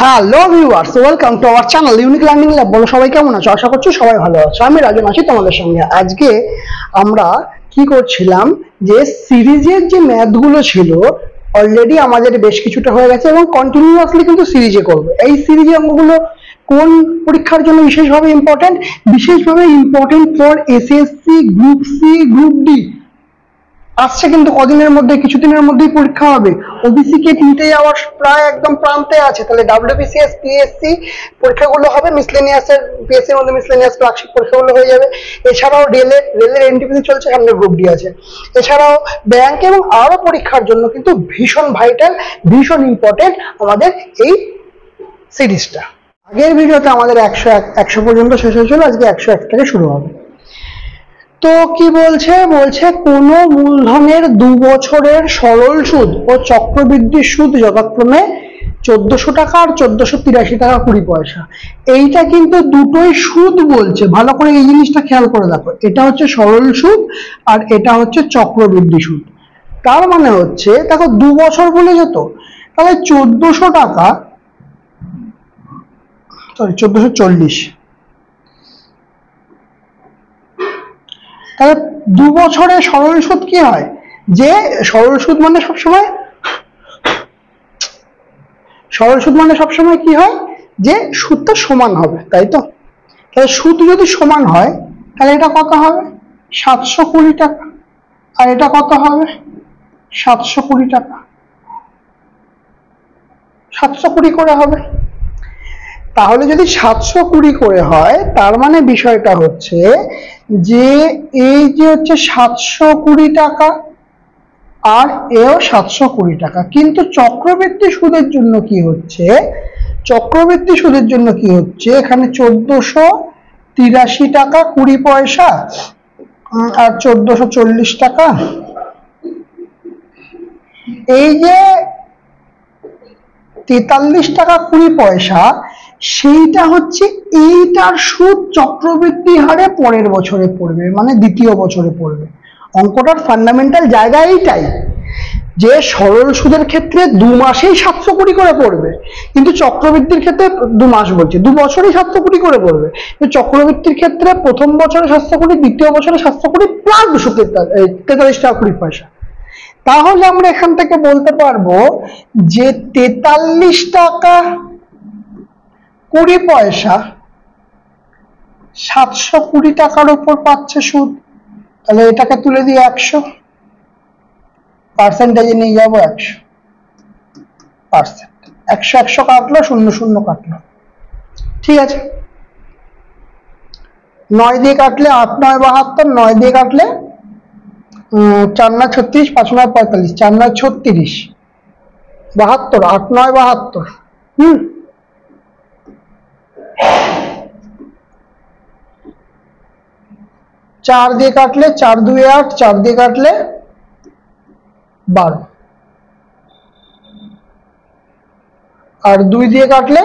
Hello viewers, welcome to our channel unique learning lab. বলো সবাই কেমন আছো? আশা করছি সবাই ভালো আছো। আমি রাজন আছি তোমাদের সঙ্গে। আজকে আমরা কি করছিলাম, যে সিরিজের যে ম্যাথগুলো ছিল অলরেডি আমাদের বেশ কিছুটা হয়ে গেছে এবং কন্টিনিউয়াসলি কিন্তু সিরিজে করবো। এই সিরিজে অঙ্কগুলো কোন পরীক্ষার জন্য বিশেষভাবে important for SSC, group C, group D. আসছে কিন্তু কদিনের মধ্যে, কিছুদিনের মধ্যেই পরীক্ষা হবে। ওবিসি কে তিনটে যাওয়ার প্রায় একদম প্রান্তে আছে, তাহলে ডাব্লিউবিসিএস, পিএসসি পরীক্ষাগুলো হবে। মিসলেনিয়াসের পিএসসির মধ্যে মিসলেনিয়াস ক্লার্কশিপ পরীক্ষাগুলো হয়ে যাবে। এছাড়াও রেলের এনটিপিসি চলছে, সামনে গ্রুপ ডি আছে। এছাড়াও ব্যাংক এবং আরো পরীক্ষার জন্য কিন্তু ভীষণ ভাইটাল, ভীষণ ইম্পর্টেন্ট আমাদের এই সিরিজটা। আগের ভিডিওতে আমাদের 100 পর্যন্ত শেষ হয়েছিল, আজকে 101 থেকে শুরু হবে। তো কি বলছে, কোনো মূলধনের 2 বছরের সরল সুদ ও চক্রবৃদ্ধি সুদ যথাক্রমে 1400 টাকা আর 1483 টাকা 20 পয়সা। এইটা কিন্তু দুটোই সুদ বলছে, ভালো করে এই জিনিসটা খেয়াল করে দেখো। এটা হচ্ছে সরল সুদ আর এটা হচ্ছে চক্রবৃদ্ধি সুদ। তার মানে হচ্ছে দেখো 2 বছর বলে যেত, তাহলে 1400 টাকা, সরি 1440, তাহলে 2 বছরের সরল সুদ কি হয়, যে সরল সুদ মানে সবসময় কি হয়, যে সুদটা সমান হবে, তাই তো? তাহলে সুদ যদি সমান হয় তাহলে এটা কত হবে, 720 টাকা, আর এটা কত হবে, 720 টাকা, 720 করে হবে। তাহলে যদি 720 করে হয়, তার মানে বিষয়টা হচ্ছে যে এই যে হচ্ছে 720 টাকা আর এও 720 টাকা। কিন্তু চক্রবৃদ্ধি সুদের জন্য কি হচ্ছে, এখানে 1483 টাকা 20 পয়সা আর 1440 টাকা। এই যে 43 টাকা 20 পয়সা, সেইটা হচ্ছে এইটার সুদ চক্রবৃদ্ধি হারে পরের বছরে পড়বে, মানে দ্বিতীয় বছরে পড়বে। অঙ্কটার ফান্ডামেন্টাল জায়গা এইটাই, যে সরল সুদের ক্ষেত্রে 2 মাসেই 720 করে পড়বে, কিন্তু চক্রবৃদ্ধির ক্ষেত্রে 2 মাস বলছে, 2 বছরেই 720 করে পড়বে। চক্রবৃদ্ধির ক্ষেত্রে প্রথম বছরে 720, দ্বিতীয় বছরে 720 প্লাস 243 টাকা 20 পয়সা। তাহলে আমরা এখান থেকে বলতে পারবো যে 43 টাকা 20 পয়সা 720 টাকার উপর পাচ্ছে সুদ। তাহলে এটাকে তুলে দিয়ে 100, পার্সেন্টেজে নিয়ে যাবো 100%। 100 কাটলো, 00 কাটলো, ঠিক আছে। 9 দিয়ে কাটলে 8 9 72, 9 দিয়ে কাটলে 4 9 36, 5 9 45, 4 9 36, 72, 8 9 72। 4 দিয়ে কাটলে 4 2 8, 4 দিয়ে কাটলে 12, আর 2 দিয়ে কাটলে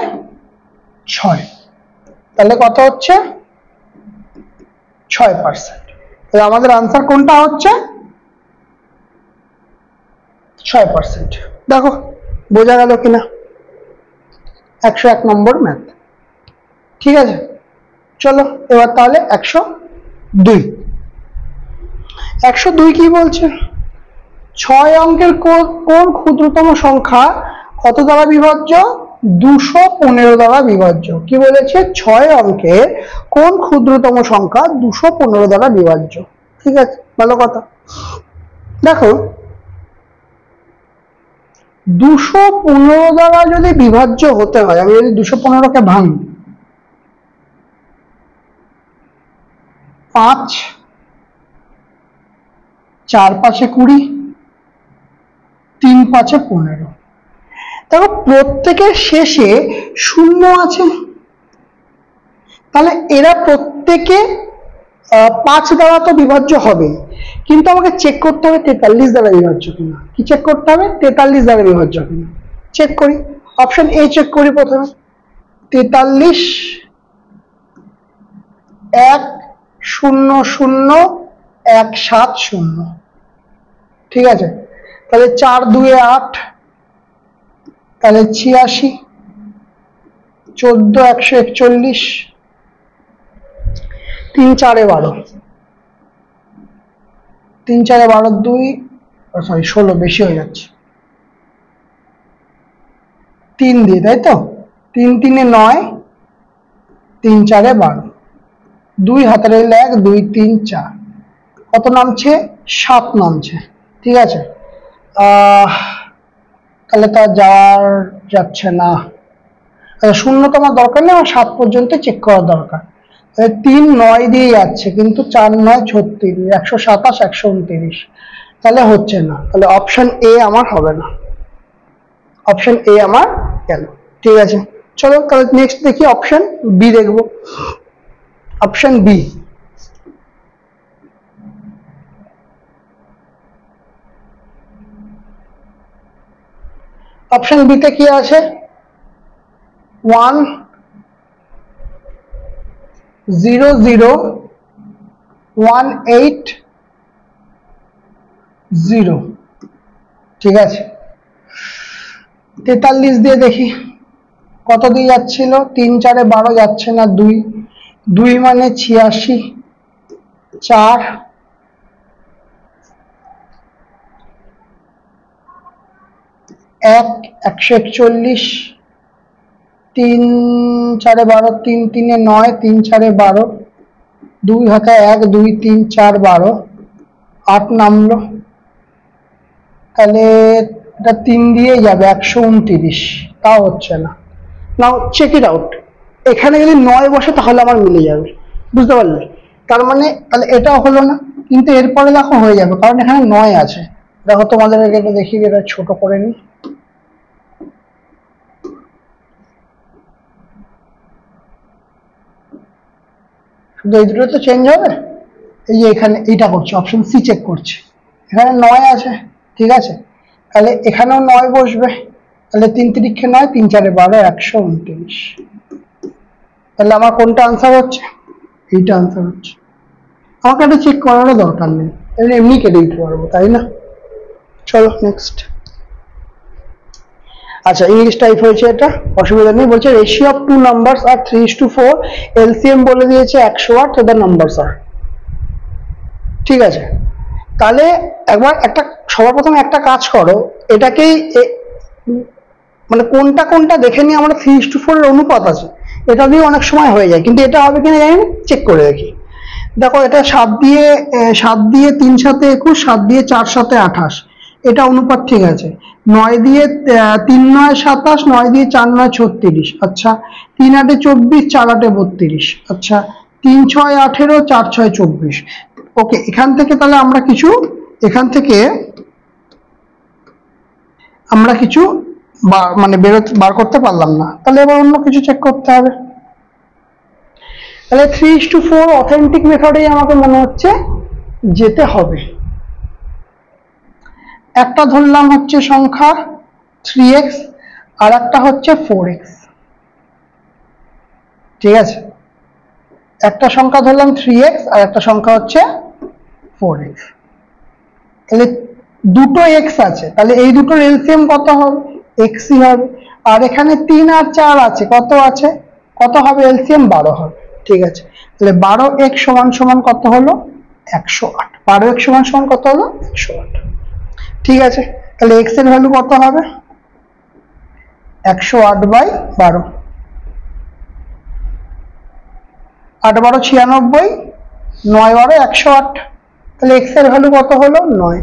6। তাহলে কত হচ্ছে, 6%। তাহলে আমাদের আনসার কোনটা হচ্ছে, 6%। দেখো বোঝা গেল কিনা, 101 নম্বর ম্যাথ। ঠিক আছে, চলো এবার তাহলে 102 কি বলছে, 6 অঙ্কের কোন ক্ষুদ্রতম সংখ্যা কত দ্বারা বিভাজ্য, 215 দ্বারা বিভাজ্য। কি বলেছে, 6 অঙ্কের কোন ক্ষুদ্রতম সংখ্যা 215 দ্বারা বিভাজ্য। ঠিক আছে, ভালো কথা। দেখো 215 দ্বারা যদি বিভাজ্য হতে হয়, আমি যদি 215কে ভাঙি, 5 4 5 20, 3 5 15। দেখো প্রত্যেকের শেষে 0 আছে, তাহলে এরা প্রত্যেকে 5 দ্বারা তো বিভাজ্য হবে, কিন্তু আমাকে চেক করতে হবে 43 দ্বারা বিভাজ্য কিনা। কি চেক করতে হবে, 43 দ্বারা বিভাজ্য কিনা চেক করি। অপশন এ চেক করি প্রথমে, 43 1 0 0 1 7 0। ঠিক আছে, তাহলে 4 2 8, তাহলে 86, 14 141, 3 4 12, 3 4 12 2, সরি 16 বেশি হয়ে যাচ্ছে, 3 দিয়ে, তাই তো 3 3 9, 3 4 12, 2 হাতে রইল 1, 2 3 4, কত নামছে 7 নামছে। ঠিক আছে, তাহলে তো যাচ্ছে না, শূন্য তো আমার দরকার নেই, আমার 7 পর্যন্ত চেক করার দরকার। 3 9 দিয়ে যাচ্ছে, কিন্তু 4 9 36, 127 129, তাহলে হচ্ছে না, তাহলে অপশন এ আমার হবে না, অপশন এ আমার গেল। ঠিক আছে, চলো তাহলে নেক্সট দেখি, অপশন বি দেখবো। অপশন বি, অপশন বি তে কি আছে, 1 0 0 1 8 0। ঠিক আছে, 43 দিয়ে দেখি কত দিয়ে যাচ্ছিল, 3 4 12 যাচ্ছে না, 2 2 মানে 86, 4 1 141, 3 4 12, 3 3 9, 3 4 12, 2 হাতে 1, 2 3 4 12, 8 নামলো, তাহলে এটা 3 দিয়ে যাবে 129, তাও হচ্ছে না। নাও চেক ইট আউট, এখানে যদি 9 বসে তাহলে আমার মিলে যাবে, বুঝতে পারলে, তার মানে তাহলে এটাও হলো না, কিন্তু এরপরে দেখো হয়ে যাবে, কারণ এখানে 9 আছে। দেখো তোমাদের এটা দেখি, এটা ছোট করে নি, শুধু এই দুটো তো চেঞ্জ হবে, এই যে এখানে এইটা করছে, অপশন সি চেক করছে, এখানে 9 আছে। ঠিক আছে, তাহলে এখানেও 9 বসবে, তাহলে 3 3 9, 3 4 12, 129, তাহলে আমার কোনটা আনসার হচ্ছে, এইটা আনসার হচ্ছে, আমাকে এটা চেক করারও দরকার নেই, এমনি কেটে দিতে পারবো, তাই না। চলো নেক্সট। আচ্ছা, ইংলিশ টাইপ হয়েছে, এটা অসুবিধা নেই, বলছে রেশিও অফ 2 নাম্বারস আর 3:4, এলসিএম বলে দিয়েছে 108, তো দ্য নাম্বারস আর। ঠিক আছে, তাহলে একবার সবার প্রথমে একটা কাজ করো, এটাকেই মানে কোনটা কোনটা দেখে নিয়ে আমরা 3:4 এর অনুপাত আছে, এটা দিয়ে অনেক সময় হয়ে যায়, কিন্তু এটা হবে কিনা জানি না, চেক করে দেখি। দেখো এটা 7 দিয়ে 3 7 21, 7 দিয়ে 4 7 28, এটা অনুপাত ঠিক আছে। 9 দিয়ে 3 9 27, 9 দিয়ে 4 9 36, আচ্ছা 3 8 24, 4 8 32, আচ্ছা 3 6 18, 4 6 24। ওকে, এখান থেকে তাহলে আমরা কিছু মানে বার করতে পারলাম না, তাহলে এবার অন্য কিছু চেক করতে হবে। তাহলে 3:4 অথেন্টিক মেথডেই আমাকে মনে হচ্ছে যেতে হবে। একটা ধরলাম হচ্ছে সংখ্যা 3x, আর একটা হচ্ছে 4x। ঠিক আছে, একটা সংখ্যা ধরলাম 3x, আর একটা সংখ্যা হচ্ছে 4x, তাহলে দুটো x আছে, তাহলে এই দুটোর এলসিএম কত হবে, x ই হবে। আর এখানে 3 আর 4 আছে, কত হবে এলসিএম, 12 হবে। ঠিক আছে, তাহলে 12x সমান সমান কত হলো, 108, 12x সমান সমান কত হলো, 108। ঠিক আছে, তাহলে x এর ভ্যালু কত হবে, 108/12, 8 12 96, 9 12 108, তাহলে x এর ভ্যালু কত হলো, 9।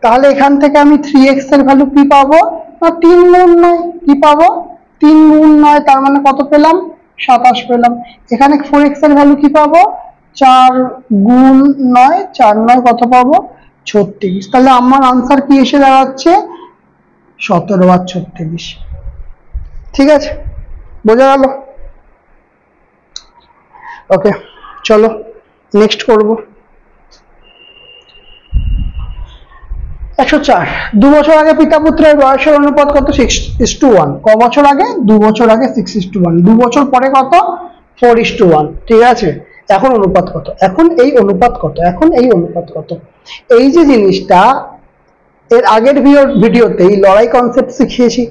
তাহলে এখান থেকে আমি 3x এর ভ্যালু কি পাবো, না 3 গুণ 9, কি পাবো 3 গুণ 9, তার মানে কত পেলাম, 27 পেলাম। এখানে 4x এর ভ্যালু কি পাবো, 4 গুণ 9, 4 9 কত পাবো, 36। তাহলে আমার আনসার কি এসে দাঁড়াচ্ছে, 17 আর 36। ঠিক আছে, বোঝা গেল। ওকে, চলো নেক্সট করব। 104, 2 বছর আগে পিতা পুত্রের বয়সের অনুপাত কত, 6:1। ক বছর আগে, 2 বছর আগে 6:1, 2 বছর পরে কত, 4:1। ঠিক আছে, এখন অনুপাত কত, এখন এই অনুপাত কত, এই যে জিনিসটা এর আগের ভিডিওতে লড়াই কনসেপ্ট শিখিয়েছি,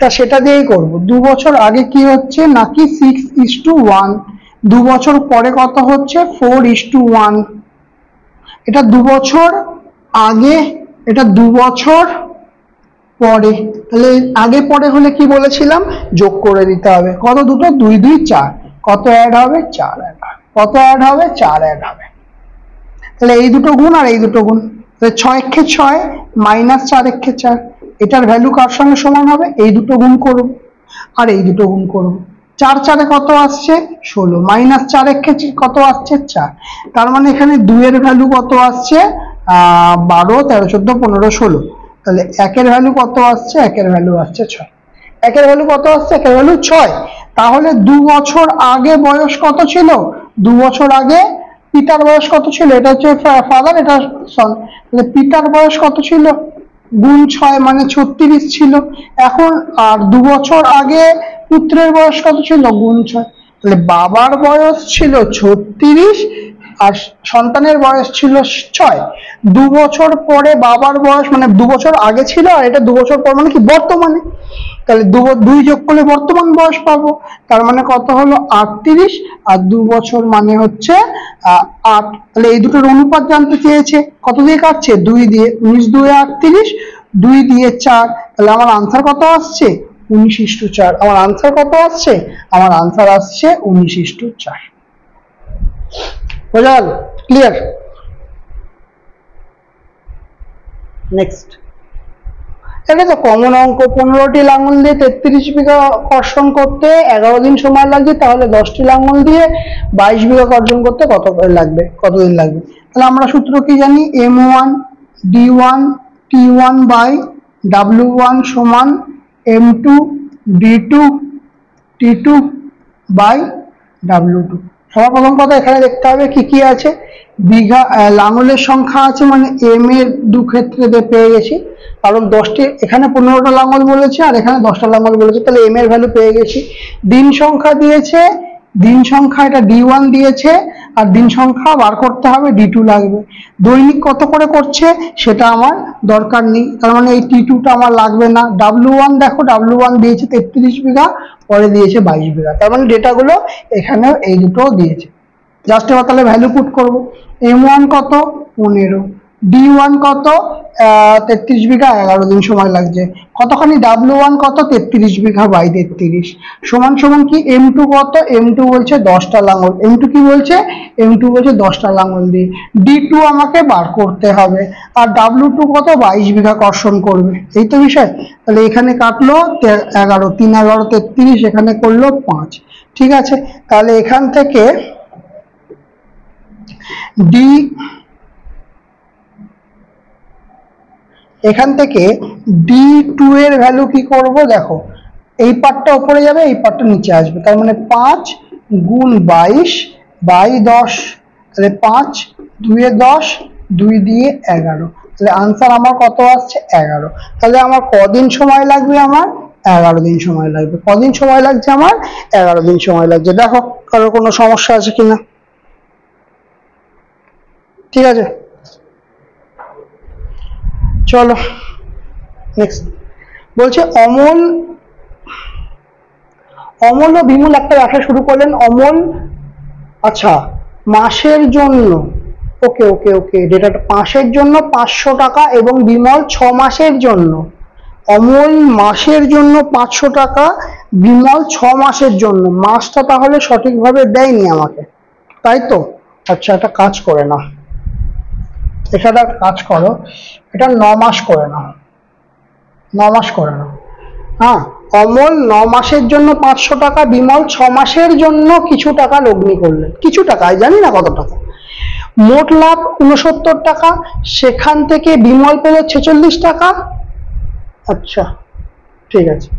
তা সেটা দিয়েই করব। 2 বছর আগে কি হচ্ছে নাকি 6:1, 2 বছর পরে কত হচ্ছে 4:1। এটা 2 বছর আগে, এটা 2 বছর পরে। তাহলে আগে পরে হলে কি বলেছিলাম, যোগ করে দিতে হবে। কত দুটো, 2 2 4, কত অ্যাড হবে 4 অ্যাড হবে, কত অ্যাড হবে 4 অ্যাড হবে। তাহলে এই দুটো গুণ আর এই দুটো গুণ, তাহলে 6 একে 6 মাইনাস 4 একে 4, এটার ভ্যালু কার সঙ্গে সমান হবে, এই দুটো গুণ করব আর এই দুটো গুণ করব। 4 4 কত আসছে 16, মাইনাস 4 একে কত আসছে 4, তার মানে এখানে 2 এর ভ্যালু কত আসছে 12 13 14 15 16। তাহলে 1 এর ভ্যালু কত আসছে, 1 এর ভ্যালু আসছে 6, 1 এর ভ্যালু কত আসছে, 1 এর ভ্যালু 6। তাহলে 2 বছর আগে বয়স কত ছিল, 2 বছর আগে পিতার বয়স কত ছিল, এটা হচ্ছে ফাদার, এটা সন, তাহলে পিতার বয়স কত ছিল, গুণ 6 মানে 36 ছিল। এখন আর 2 বছর আগে পুত্রের বয়স কত ছিল, গুণ 6, তাহলে বাবার বয়স ছিল 36 আর সন্তানের বয়স ছিল 6। 2 বছর পরে বাবার বয়স মানে 2 বছর আগে ছিল, আর এটা 2 বছর পর মানে কি বর্তমানে, তাহলে 2 যোগ করলে বর্তমান বয়স পাবো। তার মানে কত হলো 38, আর 2 বছর মানে হচ্ছে 8। তাহলে এই দুটোর অনুপাত জানতে চেয়েছে, কত দিয়ে কাটছে 2 দিয়ে, 19 2 38, 2 দিয়ে 4, তাহলে আমার আনসার কত আসছে 19:4। আমার আনসার কত আসছে, আমার আনসার আসছে 19:4। বোঝা গেল, ক্লিয়ার। নেক্সট, এটা তো কমন অঙ্ক, 15টি লাঙল দিয়ে 33 বিঘা কর্ষণ করতে 11 দিন সময় লাগছে, তাহলে 10টি লাঙল দিয়ে 22 বিঘা কর্ষণ করতে কতদিন লাগবে। তাহলে আমরা সূত্র কি জানি, M1 D1 T1 by W1 সমান M2 D2 T2 by W2। সবার প্রথম কথা এখানে দেখতে হবে কি কি আছে, বিঘা লাঙলের সংখ্যা আছে, মানে এম এর দু ক্ষেত্রে পেয়ে গেছি, কারণ 10টি, এখানে 15টা লাঙল বলেছে আর এখানে 10টা লাঙল বলেছে, তাহলে এম এর ভ্যালু পেয়ে গেছি। দিন সংখ্যা দিয়েছে, দিন সংখ্যা এটা D1 দিয়েছে, আর দিন সংখ্যা বার করতে হবে D2 লাগবে। দৈনিক কত করে করছে সেটা আমার দরকার নেই, তার মানে এই T2টা আমার লাগবে না। W1 দেখো, W1 দিয়েছে 33 বিঘা, পরে দিয়েছে 22 বিঘা, তার মানে ডেটাগুলো এখানেও এই দুটো দিয়েছে। জাস্ট এবার তাহলে ভ্যালু পুট করবো, M1 কত 15, D1 কত 33 বিঘা 11 দিন সময় লাগছে, কতখানি W1 কত 33 বিঘা বাই 33 সমান সমান কি M2 কত, M2 বলছে 10টা লাঙল, M2 কি বলছে, M2 বলছে 10টা লাঙল দিয়ে। D2 আমাকে বার করতে হবে, আর W2 কত 22 বিঘা কর্ষণ করবে, এই তো বিষয়। তাহলে এখানে কাটলো 11, 3 11 33, এখানে করলো 5, ঠিক আছে। তাহলে এখান থেকে D2 এর ভ্যালু কি করব, দেখো এই পার্টটা উপরে যাবে, এই পার্টটা নিচে আসবে, তার মানে 5 গুণ 22 বাই 10, তাহলে 5 2 এ 10, 2 দিয়ে 11, তাহলে আনসার আমার কত আসছে 11। তাহলে আমার কদিন সময় লাগবে, আমার 11 দিন সময় লাগবে। কদিন সময় লাগছে, আমার 11 দিন সময় লাগছে। দেখো কারোর কোনো সমস্যা আছে কিনা, ঠিক আছে। চলো নেক্সট, বলছে অমল ও বিমল একটা ব্যবসা শুরু করলেন। অমল আচ্ছা মাসের জন্য, ওকে ওকে ওকে, ডেটাটা মাসের জন্য 500 টাকা এবং বিমল 6 মাসের জন্য। অমল মাসের জন্য 500 টাকা, বিমল 6 মাসের জন্য। মাসটা তাহলে সঠিকভাবে দেয়নি আমাকে, তাই তো। আচ্ছা একটা কাজ করে নাও, এখানে কাজ করো, এটা 9 মাস করে নাও, 9 মাস করে নাও। হ্যাঁ, অমল 9 মাসের জন্য 500 টাকা, বিমল 6 মাসের জন্য কিছু টাকা লগ্নি করলেন, কিছু টাকা জানি না কত টাকা। মোট লাভ 69 টাকা, সেখান থেকে বিমল পেল 46 টাকা। আচ্ছা ঠিক আছে,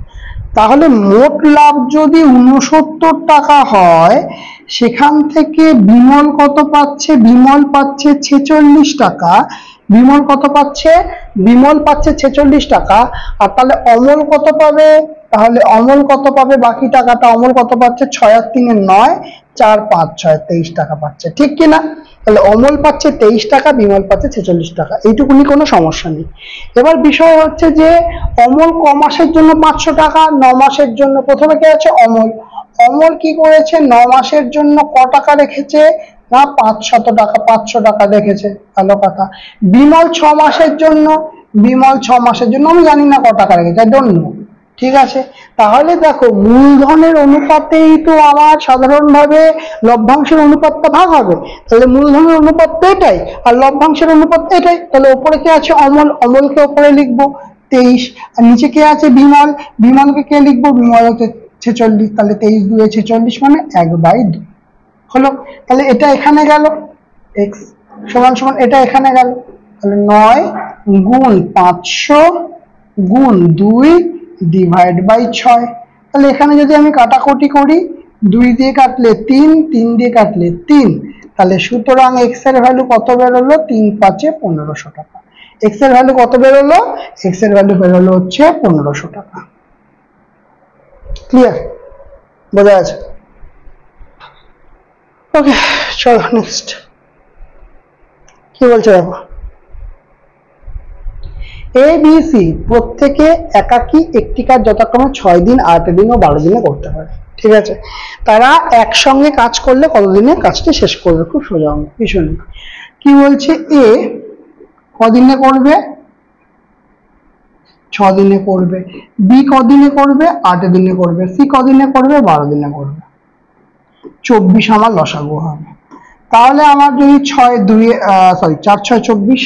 তাহলে মোট লাভ যদি 69 টাকা হয়, সেখান থেকে বিমল কত পাচ্ছে, বিমল পাচ্ছে 46 টাকা। বিমল কত পাচ্ছে, বিমল পাচ্ছে 46 টাকা। আর তাহলে অমল কত পাবে, তাহলে অমল কত পাবে বাকি টাকাটা, অমল কত পাচ্ছে 6 আর 3 9, 4 5 6 23 টাকা পাচ্ছে, ঠিক কিনা। তাহলে অমল পাচ্ছে 23 টাকা, বিমল পাচ্ছে 46 টাকা, এইটুকুনি কোনো সমস্যা নেই। এবার বিষয় হচ্ছে যে অমল ক মাসের জন্য 500 টাকা, 9 মাসের জন্য। প্রথমে কে আছে? অমল। অমল কি করেছে? 9 মাসের জন্য ক টাকা রেখেছে? না 500 টাকা, 500 টাকা রেখেছে, ভালো কথা। বিমল 6 মাসের জন্য, বিমল 6 মাসের জন্য আমি জানি না ক টাকা রেখেছে, আই ডোন্ট নো। ঠিক আছে, তাহলে দেখো মূলধনের অনুপাতেই তো আমার সাধারণভাবে লভ্যাংশের অনুপাতটা ভাগ হবে। তাহলে মূলধনের অনুপাত তো এটাই, আর লভ্যাংশের অনুপাত এটাই। তাহলে ওপরে কে আছে? অমল, অমলকে ওপরে লিখবো 23, আর নিচে কে আছে? বিমল, বিমলকে কে লিখবো? বিমল হচ্ছে 46। তাহলে 23 2 46 মানে 1/2 হলো। তাহলে এটা এখানে গেল, এক্স সমান সমান এটা এখানে গেল। তাহলে 9 গুণ 500 গুণ 2 ডিভাইড বাই 6। তাহলে এখানে যদি আমি কাটাকুটি করি, 2 দিয়ে কাটলে 3, 3 দিয়ে কাটলে 3, তাহলে সুতরাং এক্স এর ভ্যালু কত বেরোলো? 3 5 1500 টাকা। এক্স এর ভ্যালু কত বেরোলো? এক্স এর ভ্যালু বেরোলো হচ্ছে 1500 টাকা। ক্লিয়ার? বোঝা আছে? ওকে, চলো নেক্সট কি বলছে দেখো। এ বি সি প্রত্যেকে একাকী একটি কাজ যথাক্রমে 6 দিন, 8 দিন ও 12 দিনে করতে পারে। ঠিক আছে, তারা একসঙ্গে কাজ করলে কতদিনে কাজটি শেষ করবে? খুব সোজা অঙ্ক, কিছু নেই। কি বলছে? এ কদিনে করবে? 6 দিনে করবে। বি কদিনে করবে? 8 দিনে করবে। সি কদিনে করবে? 12 দিনে করবে। 24 আমার লসাগু হবে। তাহলে আমার যদি 4 6 24,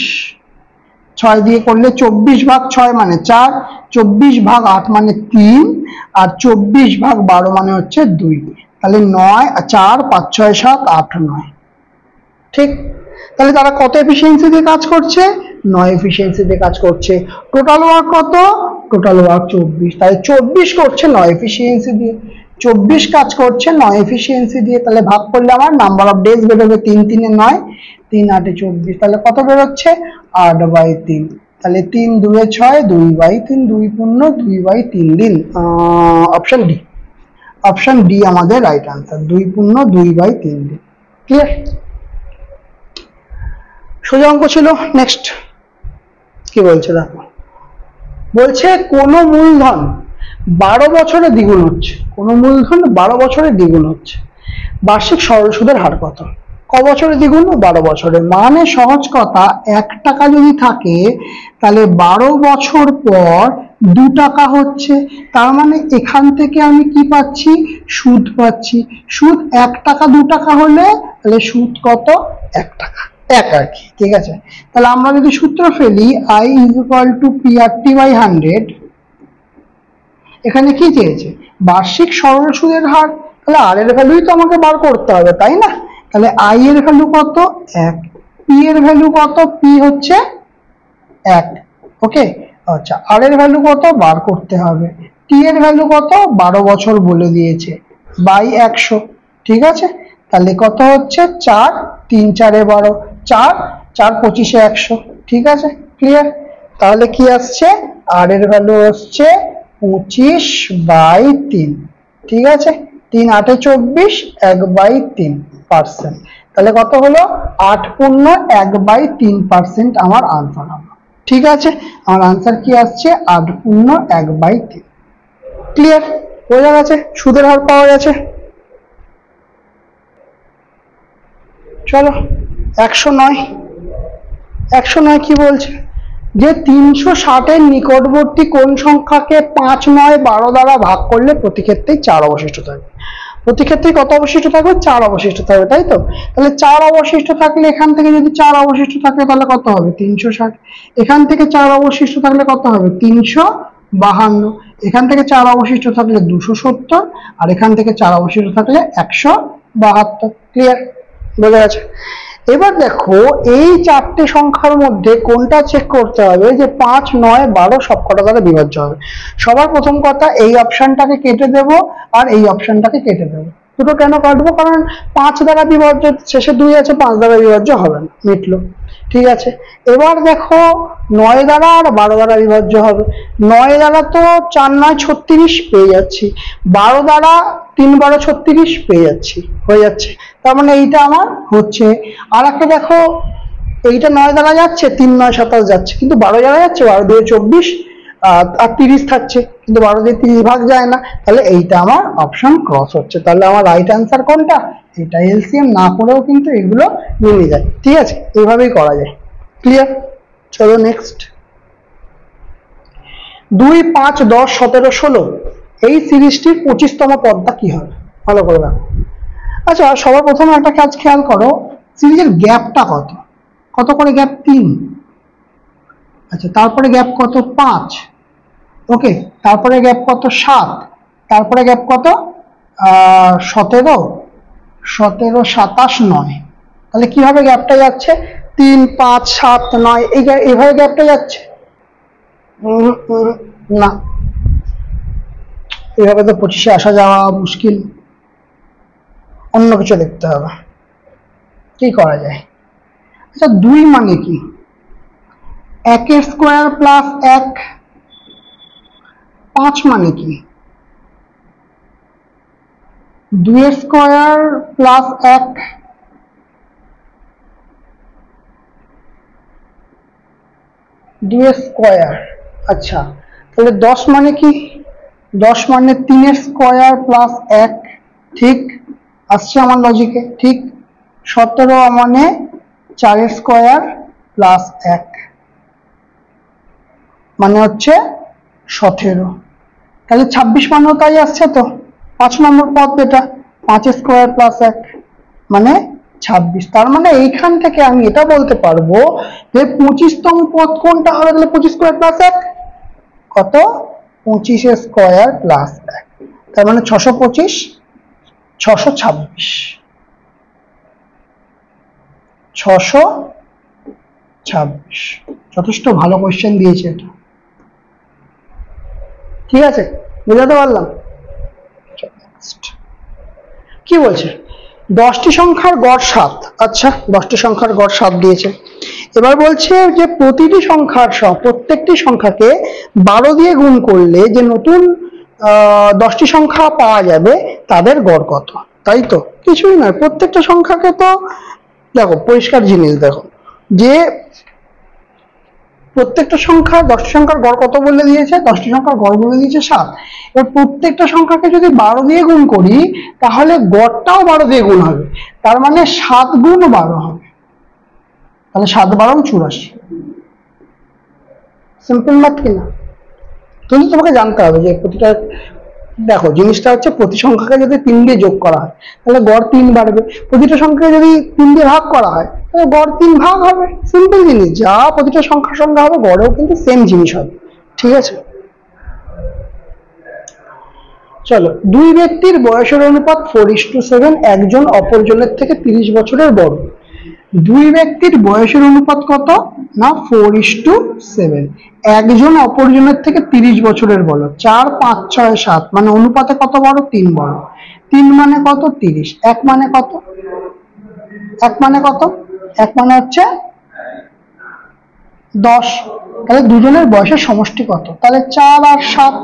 6 দিয়ে করলে 24 ভাগ 6 মানে 4, 24 ভাগ 8 মানে 3, আর 24 ভাগ 12 মানে হচ্ছে 2। তাহলে 9 4 5 6 7 8 9। ঠিক, তাহলে তারা কত এফিসিয়েন্সি দিয়ে কাজ করছে? 9 এফিসিয়েন্সি দিয়ে কাজ করছে। টোটাল ওয়ার্ক কত? Total work 24। তাহলে 24 করছে 9 এফিসিয়েন্সি দিয়ে, 24 কাজ করছে 9 এফিসিয়েন্সি দিয়ে। তাহলে ভাগ করলে আমার নাম্বার অফ ডেজ বেরোবে 3 3 এ 9, 3 8 এ 24। তাহলে কত বেরোচ্ছে? 8/3। তাহলে 3 2 এ 6, 2/3, 2 পূর্ণ 2/3 দিন। অপশন ডি, অপশন ডি আমাদের রাইট আনসার, 2 পূর্ণ 2/3 দিন। ক্লিয়ার? সোজা অঙ্ক ছিল। নেক্সট কি বলছে দেখো। বলছে কোন মূলধন 12 বছরে দ্বিগুণ হচ্ছে, কোন মূলধন 12 বছরে দ্বিগুণ হচ্ছে, বার্ষিক সরল সুদের হার কত? ক বছরে দ্বিগুণ? 12 বছরে। মানে সহজ কথা, 1 টাকা যদি থাকে তাহলে 12 বছর পর 2 টাকা হচ্ছে। তার মানে এখান থেকে আমি কি পাচ্ছি? সুদ পাচ্ছি। সুদ 1 টাকা 2 টাকা হলে তাহলে সুদ কত? 1 টাকা, এক আর কি। ঠিক আছে, তাহলে আমরা যদি সূত্র ফেলি, I = PRT/100, এখানে কি চেয়েছে? বার্ষিক সরল সুদের হার। তাহলে আর এর ভ্যালুই তো আমাকে বার করতে হবে, তাই না? তাহলে আই এর ভ্যালু কত? 1। পি এর ভ্যালু কত? পি হচ্ছে 1। ওকে, আচ্ছা, আর এর ভ্যালু কত বার করতে হবে। টি এর ভ্যালু কত? 12 বছর বলে দিয়েছে, বাই 100। ঠিক আছে, তাহলে কত হচ্ছে? 4 3 4 এ 12, 4 4 25 এ 100। ঠিক আছে, ক্লিয়ার? তাহলে কি আসছে? আর এর ভ্যালু হচ্ছে 25/3। ঠিক আছে, 3 8 এ 24, 1/3%। তাহলে কত হলো? 8 পূর্ণ 1/3% আমার আনসার হলো। ঠিক আছে, আমার আনসার কি আসছে? 8 পূর্ণ 1/3। ক্লিয়ার? বোঝা গেছে? সুদের হার পাওয়া গেছে। চলো 109। 109 কি বলছে? যে 360 এর নিকটবর্তী কোন সংখ্যাকে 5 9 12 দ্বারা ভাগ করলে প্রতি ক্ষেত্রেই 4 অবশিষ্ট থাকবে। প্রতি ক্ষেত্রে কত অবশিষ্ট থাকবে? 4 অবশিষ্ট থাকবে, তাই তো? তাহলে 4 অবশিষ্ট থাকলে এখান থেকে যদি 4 অবশিষ্ট থাকে তাহলে কত হবে? 360। এখান থেকে 4 অবশিষ্ট থাকলে কত হবে? 352। এখান থেকে 4 অবশিষ্ট থাকলে 270, আর এখান থেকে 4 অবশিষ্ট থাকলে 172। ক্লিয়ার? বোঝা গেছে? এবার দেখো এই চারটে সংখ্যার মধ্যে কোনটা চেক করতে হবে যে 5 9 12 সবকটা দ্বারা বিভাজ্য হবে। সবার প্রথম কথা, এই অপশনটাকে কেটে দেব আর এই অপশনটাকে কেটে দেব। দুটো কেন কাটবো? কারণ 5 দ্বারা বিভাজ্য, শেষে 2 আছে, 5 দ্বারা বিভাজ্য হবে না, মিটলো। ঠিক আছে, এবার দেখো 9 দ্বারা আর 12 দ্বারা বিভাজ্য হবে। 9 দ্বারা তো 4 9 36 পেয়ে যাচ্ছি, 12 দ্বারা 3 12 36 পেয়ে যাচ্ছি, হয়ে যাচ্ছে। তার মানে এইটা আমার হচ্ছে। আর একটা দেখো, এইটা 9 দ্বারা যাচ্ছে, 3 9 27 যাচ্ছে, কিন্তু 12 দ্বারা যাচ্ছে, 12 দিয়ে 24 আর 30 থাকছে, কিন্তু 12 দিয়ে 30 ভাগ যায় না, তাহলে এইটা আমার অপশন ক্রস হচ্ছে। তাহলে আমার রাইট অ্যান্সার কোনটা? এটা। এলসিএম না করেও কিন্তু এগুলো মিলে যায়। ঠিক আছে, এইভাবেই করা যায়। ক্লিয়ার? চলো নেক্সট। 2 5 10 17 16 এই সিরিজটির 25তম পদটা কি হবে? ভালো করে দেখো। আচ্ছা, সবার প্রথমে একটা কাজ খেয়াল করো, সিরিজের গ্যাপটা কত? কত করে গ্যাপ? 3। আচ্ছা, তারপরে গ্যাপ কত? 5। ওকে, তারপরে গ্যাপ কত? 7। তারপরে গ্যাপ কত? 17, 17 27 9। তাহলে কিভাবে গ্যাপটা যাচ্ছে? 3 5 7 9, এইভাবে গ্যাপটা যাচ্ছে? না, এইভাবে তো 25-এ আসা যাওয়া মুশকিল, অন্য কিছু দেখতে হবে। কি করা যায়? আচ্ছা, 2 মানে কি? 1 স্কোয়ার প্লাস 1। 5 মানে কি? 2 স্কোয়ার প্লাস 1। 2 স্কোয়ার। আচ্ছা, তাহলে 10 মানে কি? 10 মানে 3 স্কোয়ার প্লাস 1। ঠিক আসছে আমার লজিকে? ঠিক। 17 মানে 4 স্কোয়ার প্লাস 1, মানে হচ্ছে 17। তাহলে 26 মানেও তাই আসছে তো। 5 নম্বর পদ এটা, 5 স্কোয়ার প্লাস 1 মানে 26। তার মানে এইখান থেকে আমি এটা বলতে পারবো যে 25তম পদ কোনটা হবে? তাহলে 25 স্কোয়ার প্লাস 1 কত? 25 স্কোয়ার প্লাস 1, তার মানে 625, 626, 626। যথেষ্ট ভালো কোয়েশ্চেন দিয়েছে এটা। ঠিক আছে, বুঝাতে পারলাম? কি বলছে? 10টি সংখ্যার গড় 7। আচ্ছা, 10টি সংখ্যার গড় 7 দিয়েছে। এবার বলছে যে প্রত্যেকটি সংখ্যাকে 12 দিয়ে গুণ করলে যে নতুন 10টি সংখ্যা পাওয়া যাবে তাদের গড় কত? তাই তো, কিছুই নয়, প্রত্যেকটা সংখ্যাকে তো দেখো, পরিষ্কার জিনিস দেখো, যে প্রত্যেকটা সংখ্যা 10টি সংখ্যার গড় কত বলে দিয়েছে? 10টি সংখ্যার গড় বলে দিয়েছে 7। এবার প্রত্যেকটা সংখ্যাকে যদি 12 দিয়ে গুণ করি তাহলে গড়টাও 12 দিয়ে গুণ হবে, তার মানে 7 গুণ 12 হবে। তাহলে 7 12 84। সিম্পল ম্যাথ কিনা? কিন্তু তোমাকে জানতে হবে যে প্রতিটা, দেখো জিনিসটা হচ্ছে প্রতি সংখ্যাকে যদি 3 দিয়ে যোগ করা হয় তাহলে গড় 3 বাড়বে, প্রতিটা সংখ্যাকে যদি 3 দিয়ে ভাগ করা হয় তাহলে গড় 3 ভাগ হবে। সিম্পল জিনিস, যা প্রতিটা সংখ্যার সঙ্গে হবে গড়েও কিন্তু সেম জিনিস হবে। ঠিক আছে, চলো। 2 ব্যক্তির বয়সের অনুপাত 4:7, একজন অপরজনের থেকে 30 বছরের বড়। 2 ব্যক্তির বয়সের অনুপাত কত? না 4:7, একজন অপরজনের থেকে 30 বছরের বড়। 4 5 6 7, মানে অনুপাতে কত বড়? 3 বড়। 3 মানে কত? 30। 1 মানে কত? 1 মানে কত? 1 মানে হচ্ছে 10। তাহলে দুজনের বয়সের সমষ্টি কত? তাহলে 4 আর 7,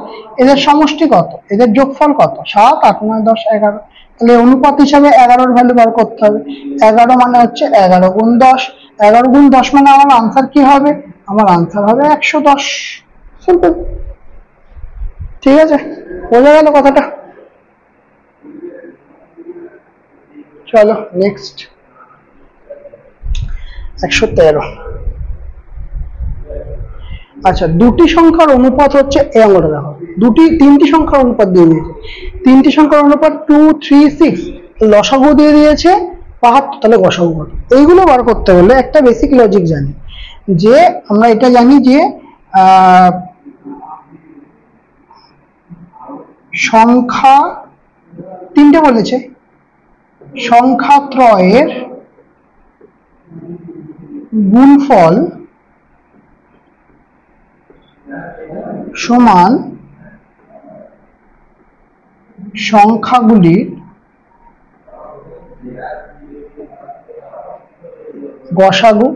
এদের সমষ্টি কত? এদের যোগফল কত? 7 8 9 10 11। তাহলে অনুপাত হিসাবে 11-র ভ্যালু বার করতে হবে। 11 মানে হচ্ছে 11 গুণ 10। 11 গুণ 10 মানে আমার আনসার কি হবে? আমার আনসার হবে 110। সিম্পল। ঠিক আছে, বোঝা গেল কথাটা? চলো নেক্সট। 113। আচ্ছা, দুটি সংখ্যার অনুপাত হচ্ছে, এই অঙ্কটা দেখো, তিনটি সংখ্যার অনুপাত দিয়ে দিয়েছে। তিনটি সংখ্যার অনুপাত 2 3 6, লসাগু দিয়ে দিয়েছে 72, তাহলে গসাগু কত? এইগুলো বার করতে হলে একটা বেসিক লজিক জানি, যে আমরা এটা জানি যে সংখ্যা 3টে বলেছে, সংখ্যা ত্রয়ের গুণফল সমান সংখ্যাগুলির গসাগু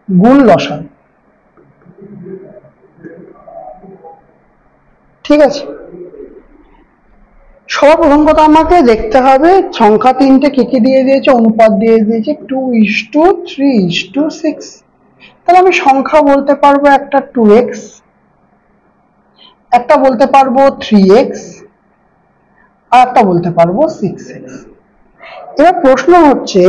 গুণ লসাগু। ঠিক আছে, সবার প্রথম কথা আমাকে দেখতে হবে সংখ্যা তিনটে কি কি দিয়ে দিয়েছে, অনুপাত দিয়ে দিয়েছে 2:3:6। তাহলে আমি সংখ্যা বলতে পারবো একটা 2x, একটা বলতে পারবো 3x, আর একটা বলতে পারবো 6x। এবার প্রশ্ন হচ্ছে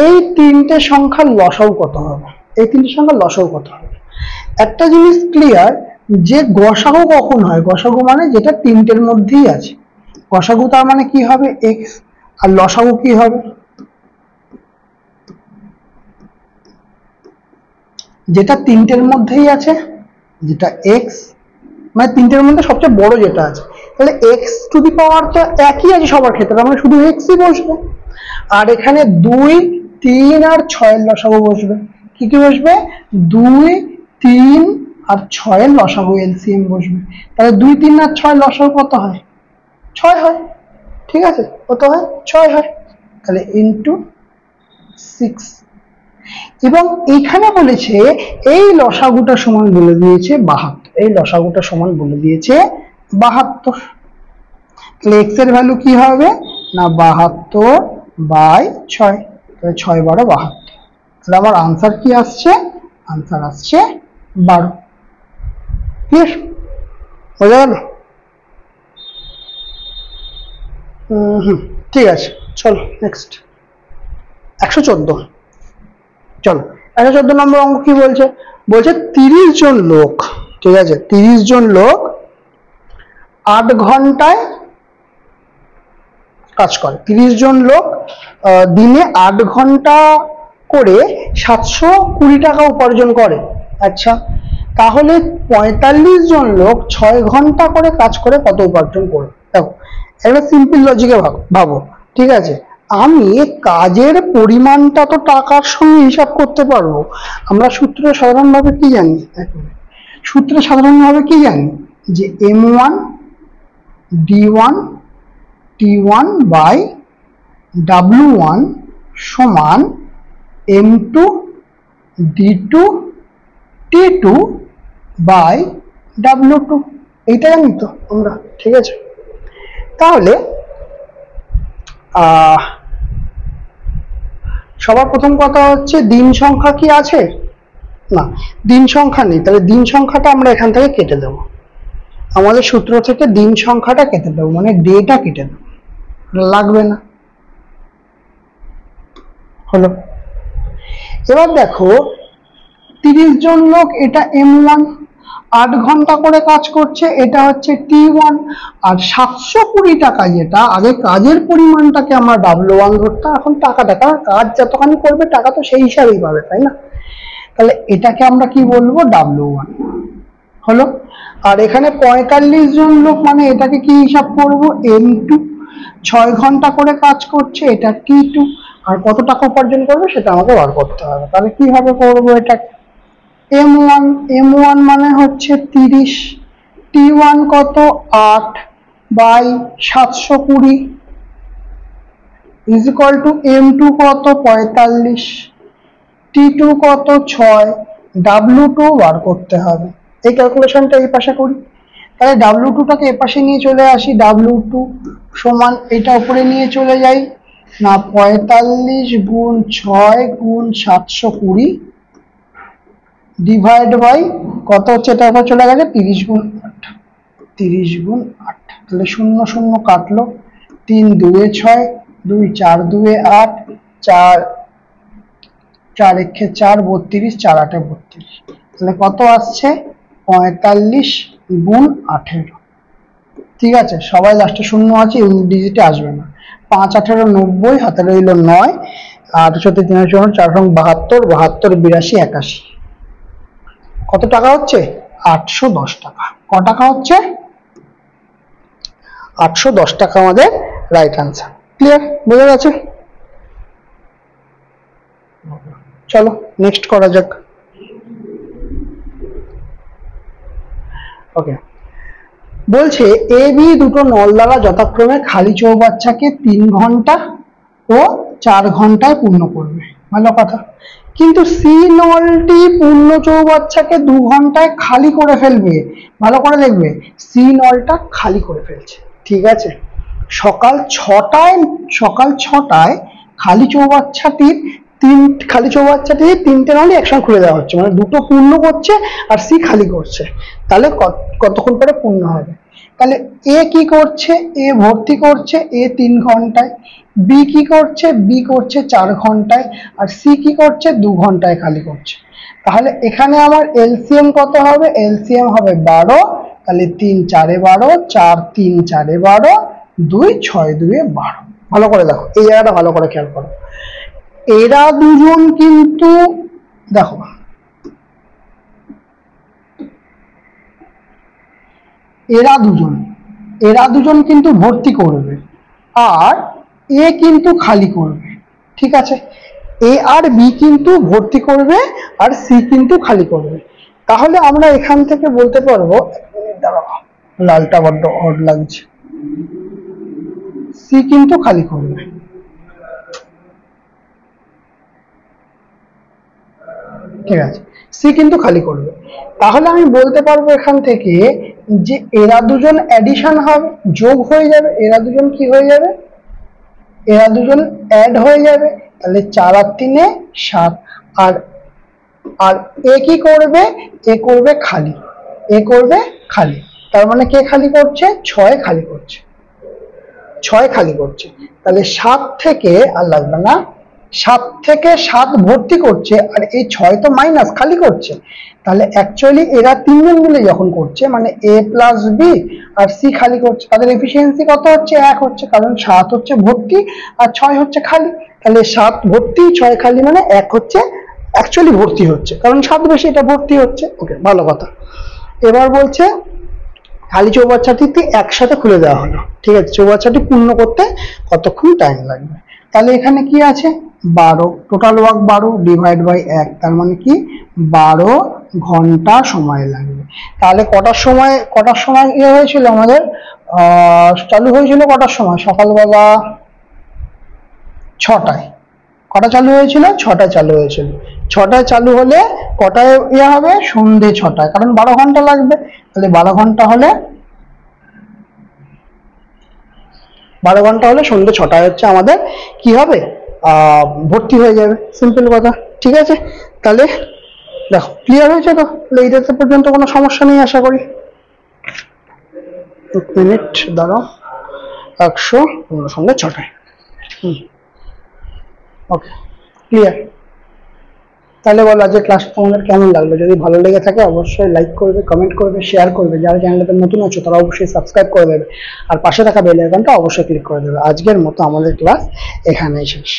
এই তিনটে সংখ্যার লসাগু কত হবে, এই তিনটে সংখ্যার লসাগু কত হবে। একটা জিনিস ক্লিয়ার যে গসাগু কখন হয়, গসাগু মানে যেটা তিনটের মধ্যেই আছে, গসাগু তার মানে কি হবে x, আর লসাগু কি হবে যেটা তিনটের মধ্যেই আছে, যেটা x মানে তিনটের মধ্যে সবচেয়ে বড় যেটা আছে, তাহলে x টু দি পাওয়ার তো একই আছে সবার ক্ষেত্রে, মানে শুধু xই বসবে। আর এখানে 2, 3 আর 6 এর লসাগু বসবে। কি কি বসবে? 2, 3 আর 6 এর লসাগু এলসিএম বসবে। তাহলে 2, 3 আর 6 লসাগু কত হয়? 6 হয়। ঠিক আছে, কত হয়? 6 হয়। তাহলে ইনটু 6। এবং এখানে বলেছে এই লসাগুটা সমান বলে দিয়েছে 72, এই লসাগুটা সমান বলে দিয়েছে 72। তাহলে x এর ভ্যালু কি হবে না 72/6, তাহলে 6 × 12 = 72। তাহলে আমার আনসার কি আসছে? আনসার আসছে 12। ক্লিয়ার? বোঝা গেল? ঠিক আছে, চলো নেক্সট 114। চলো 114 নম্বর অঙ্ক কি বলছে? বলছে 30 জন লোক, ঠিক আছে, 30 জন লোক 8 ঘন্টায় কাজ করে। 30 জন লোক দিনে 8 ঘন্টা করে 720 টাকা উপার্জন করে। আচ্ছা, তাহলে 45 জন লোক 6 ঘন্টা করে কাজ করে কত উপার্জন করবে? দেখো একটা সিম্পল লজিকে ভাবো, ঠিক আছে, আমি কাজের পরিমাণটা তো টাকার সঙ্গে হিসাব করতে পারবো। আমরা সূত্রে সাধারণভাবে কি জানি? সূত্রে সাধারণভাবে কি জানি যে m1 d1 t1 by w1 সমান m2 d2 t2 by w2। এইটা জানি তো আমরা, ঠিক আছে। তাহলে সবার প্রথম কথা হচ্ছে দিন সংখ্যা কি আছে? না, দিন সংখ্যা নেই। তাহলে দিন সংখ্যাটা আমরা এখান থেকে কেটে দেবো, আমাদের সূত্র থেকে দিন সংখ্যাটা কেটে দেবো, মানে ডেটা কেটে দেবো, লাগবে না। হলো। এবার দেখো 30 জন লোক, এটা m1, 8 ঘন্টা করে কাজ করছে, এটা হচ্ছে t1, আর 720 টাকা যেটা আগে কাজের পরিমাণটাকে আমরা w1 ধরতাম, এখন টাকাটা, কারণ কাজ যতখানি করবে টাকা তো সেই হিসাবেই পাবে, তাই না? তাহলে এটাকে আমরা কি বলবো? w1। হলো। আর এখানে 45 জন লোক, মানে এটাকে কি হিসাব করব? m2, 6 ঘন্টা করে কাজ করছে, এটা t2, আর কত টাকা উপার্জন করবে সেটা আমাকে বার করতে হবে। তাহলে কিভাবে করবো এটা? m1, m1 মানে হচ্ছে 30, t1 কত? 8 by 720 is equal to m2 কত? 45, t2 কত? 6, w2 বার করতে হবে। এই ক্যালকুলেশনটা এই পাশে করি। তাহলে w2টাকে এ পাশে নিয়ে চলে আসি, w2 সমান এটা উপরে নিয়ে চলে যাই না 45 গুণ 6 গুণ 720 ডিভাইড বাই কত হচ্ছে, এটা আবার চলে গেছে 30 গুণ 8, 30 গুণ 8। তাহলে 0 0 কাটলো, 3 2 6, 2 4 2 8, 4 4 1 4 32, 4 8 32। তাহলে কত আসছে? 45 গুণ 18। ঠিক আছে, সবাই লাস্টে 0 আছে, ইউনিট ডিজিটে আসবে না। 5 18 90, হাতে রইল 9, আর 4 3 4 4 72, 72 82 81। কত টাকা হচ্ছে? 810 টাকা। ক টাকা হচ্ছে? 810 টাকা আমাদের রাইট আনসার। ক্লিয়ার? বোঝা গেছে? চলো নেক্সট করা যাক। ওকে, বলছে এ বি দুটো নল দ্বারা যথাক্রমে খালি চৌবাচ্চাকে 3 ঘন্টা ও 4 ঘন্টায় পূর্ণ করবে, ভালো কথা। কিন্তু সি নলটি পূর্ণ চৌবাচ্চাকে 2 ঘন্টায় খালি করে ফেলবে। ভালো করে দেখবে, সি নলটা খালি করে ফেলছে। ঠিক আছে, সকাল ছটায় খালি চৌবাচ্চাটির তিনটে নলই একসঙ্গে খুলে দেওয়া হচ্ছে, মানে দুটো পূর্ণ করছে আর সি খালি করছে। তাহলে কতক্ষণ পরে পূর্ণ হবে? তাহলে এ কি করছে? এ ভর্তি করছে এ 3 ঘন্টায়, বি কি করছে? বি করছে 4 ঘন্টায়, আর সি কি করছে? 2 ঘন্টায় খালি করছে। তাহলে এখানে আমার এলসিএম কত হবে? এলসিএম হবে 12, তাহলে 3 4 12, 4 3 4 12, 2 6 2 12। ভালো করে দেখো, এই জায়গাটা ভালো করে খেয়াল করো। এরা দুজন কিন্তু, দেখো এরা দুজন কিন্তু ভর্তি করবে আর এ কিন্তু খালি করবে। ঠিক আছে, এ আর বি কিন্তু ভর্তি করবে আর সি কিন্তু খালি করবে। তাহলে আমরা এখান থেকে বলতে পারবো, দাঁড়াও লালটা বড্ড অড লাগছে, সি কিন্তু খালি করবে। ঠিক আছে, সি কিন্তু খালি করবে। তাহলে আমি বলতে পারবো এখান থেকে যে এরা দুজন অ্যাডিশন হবে, যোগ হয়ে যাবে। এরা দুজন কি হয়ে যাবে? এরা দুজন অ্যাড হয়ে যাবে। তাহলে 4 আর 3 7। আর আর এ কি করবে? এ করবে খালি, এ করবে খালি। তার মানে কে খালি করছে? 6 খালি করছে, 6 খালি করছে। তাহলে 7 থেকে আর লাগবে না, 7 থেকে 7 ভর্তি করছে আর এই 6 তো মাইনাস খালি করছে। তাহলে অ্যাকচুয়ালি এরা তিনজন মিলে যখন করছে, মানে এ প্লাস বি আর সি খালি করছে, তাদের এফিসিয়েন্সি কত হচ্ছে? 1 হচ্ছে, কারণ 7 হচ্ছে ভর্তি আর 6 হচ্ছে খালি। তাহলে 7 ভর্তি 6 খালি, মানে 1 হচ্ছে অ্যাকচুয়ালি ভর্তি হচ্ছে, কারণ 7 বেশি, এটা ভর্তি হচ্ছে। ওকে, ভালো কথা। এবার বলছে খালি চৌবাচ্চাটিতে একসাথে খুলে দেওয়া হলো। ঠিক আছে, চৌবাচ্চাটি পূর্ণ করতে কতক্ষণ টাইম লাগবে? তাহলে এখানে কি আছে? 12, টোটাল ওয়ার্ক 12 ডিভাইড বাই 1, তার মানে কি 12 ঘন্টা সময় লাগবে। তাহলে কটার সময় ইয়ে হয়েছিল আমাদের? চালু হয়েছিল কটার সময়? সকালবেলা 6টায়। কটা চালু হয়েছিল? 6টায় চালু হয়েছিল। 6টায় চালু হলে কটায় ইয়ে হবে? সন্ধে 6টায়, কারণ 12 ঘন্টা লাগবে। তাহলে 12 ঘন্টা হলে সন্ধে 6টায় হচ্ছে আমাদের কি হবে? ভর্তি হয়ে যাবে। সিম্পল কথা। ঠিক আছে, তাহলে দেখো ক্লিয়ার হয়েছে তো? তাহলে এইটাতে পর্যন্ত কোনো সমস্যা নেই আশা করি। 1 মিনিট দাঁড়াও, 100 সন্ধে 6টায়। ওকে, ক্লিয়ার। তাহলে বলো আজকে ক্লাসটা তোমাদের কেমন লাগলো? যদি ভালো লেগে থাকে অবশ্যই লাইক করবে, কমেন্ট করবে, শেয়ার করবে। যারা চ্যানেলটাতে নতুন আছো তারা অবশ্যই সাবস্ক্রাইব করে দেবে আর পাশে থাকা বেল আইকনটা অবশ্যই ক্লিক করে দেবে। আজকের মতো আমাদের ক্লাস এখানেই শেষ।